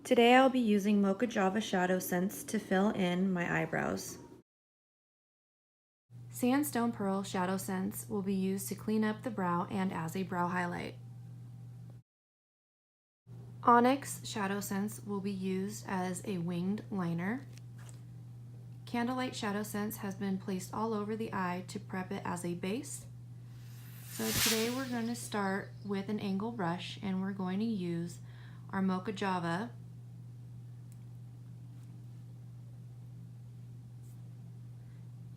Today I'll be using Moca Java ShadowSense to fill in my eyebrows. Sandstone Pearl ShadowSense will be used to clean up the brow and as a brow highlight. Onyx ShadowSense will be used as a winged liner. Candlelight ShadowSense has been placed all over the eye to prep it as a base. So today we're going to start with an angle brush and we're going to use our Moca Java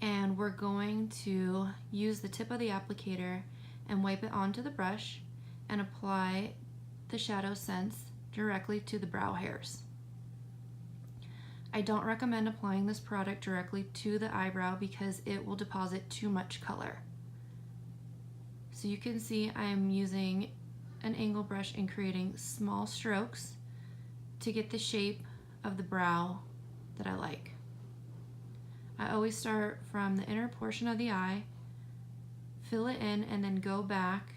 and we're going to use the tip of the applicator and wipe it onto the brush and apply the ShadowSense directly to the brow hairs. I don't recommend applying this product directly to the eyebrow because it will deposit too much color. So you can see I'm using an angle brush and creating small strokes to get the shape of the brow that I like. I always start from the inner portion of the eye, fill it in, and then go back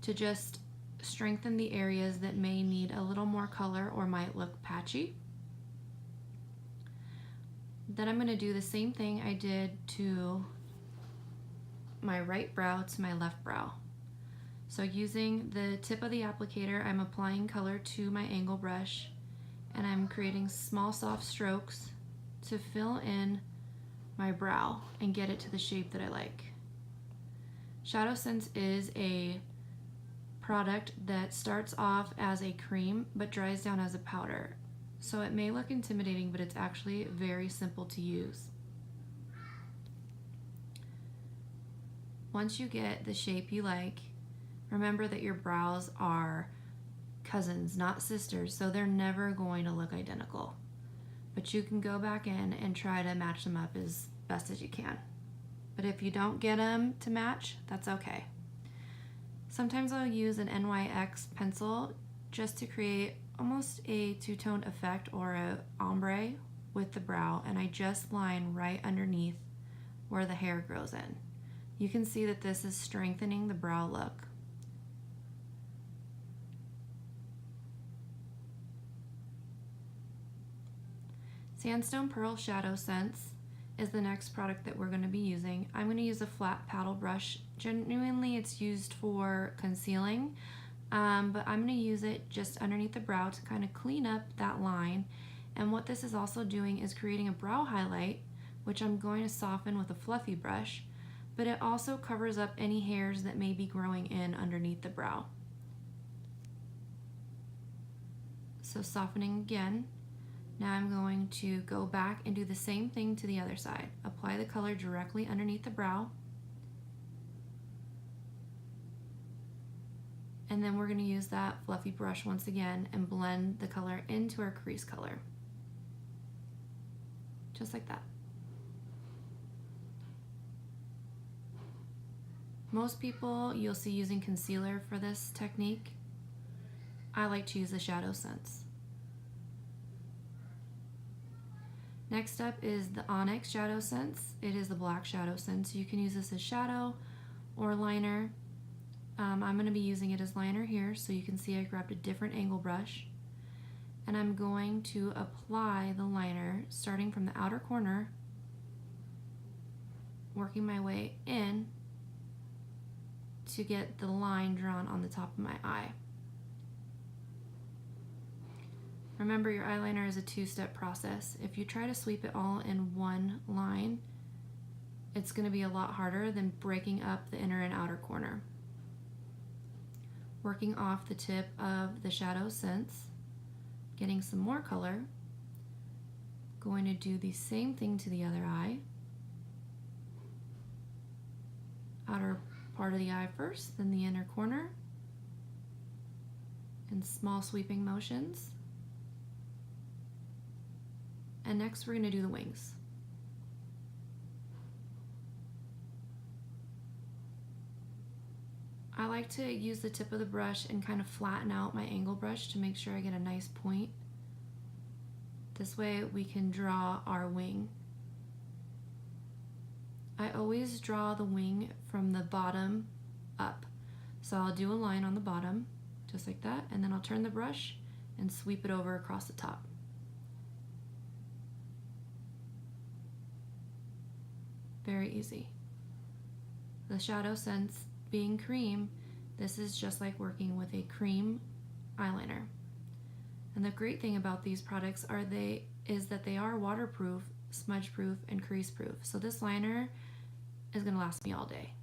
to just strengthen the areas that may need a little more color or might look patchy. Then I'm going to do the same thing I did to my right brow to my left brow. So using the tip of the applicator, I'm applying color to my angle brush and I'm creating small soft strokes to fill in my brow and get it to the shape that I like. ShadowSense is a product that starts off as a cream but dries down as a powder. So it may look intimidating, but it's actually very simple to use. Once you get the shape you like, remember that your brows are cousins, not sisters, so they're never going to look identical. But you can go back in and try to match them up as best as you can. But if you don't get them to match, that's okay. Sometimes I'll use an NYX pencil just to create almost a two-tone effect or a ombre with the brow, and I just line right underneath where the hair grows in. You can see that this is strengthening the brow look. Sandstone Pearl ShadowSense is the next product that we're going to be using. I'm going to use a flat paddle brush. Genuinely, it's used for concealing, but I'm going to use it just underneath the brow to kind of clean up that line. And what this is also doing is creating a brow highlight, which I'm going to soften with a fluffy brush, but it also covers up any hairs that may be growing in underneath the brow. So softening again. Now I'm going to go back and do the same thing to the other side. Apply the color directly underneath the brow. And then we're going to use that fluffy brush once again and blend the color into our crease color. Just like that. Most people you'll see using concealer for this technique. I like to use the ShadowSense. Next up is the Onyx ShadowSense. It is the black ShadowSense. You can use this as shadow or liner. I'm going to be using it as liner here, so you can see I grabbed a different angle brush. And I'm going to apply the liner starting from the outer corner, working my way in to get the line drawn on the top of my eye. Remember, your eyeliner is a two-step process. If you try to sweep it all in one line, it's going to be a lot harder than breaking up the inner and outer corner. Working off the tip of the ShadowSense, getting some more color, going to do the same thing to the other eye. Outer part of the eye first, then the inner corner, in small sweeping motions. And next we're going to do the wings. I like to use the tip of the brush and kind of flatten out my angle brush to make sure I get a nice point. This way we can draw our wing. I always draw the wing from the bottom up. So I'll do a line on the bottom, just like that, and then I'll turn the brush and sweep it over across the top. Very easy. The ShadowSense being cream, this is just like working with a cream eyeliner. And the great thing about these products is that they are waterproof, smudge proof, and crease proof. So this liner is gonna last me all day.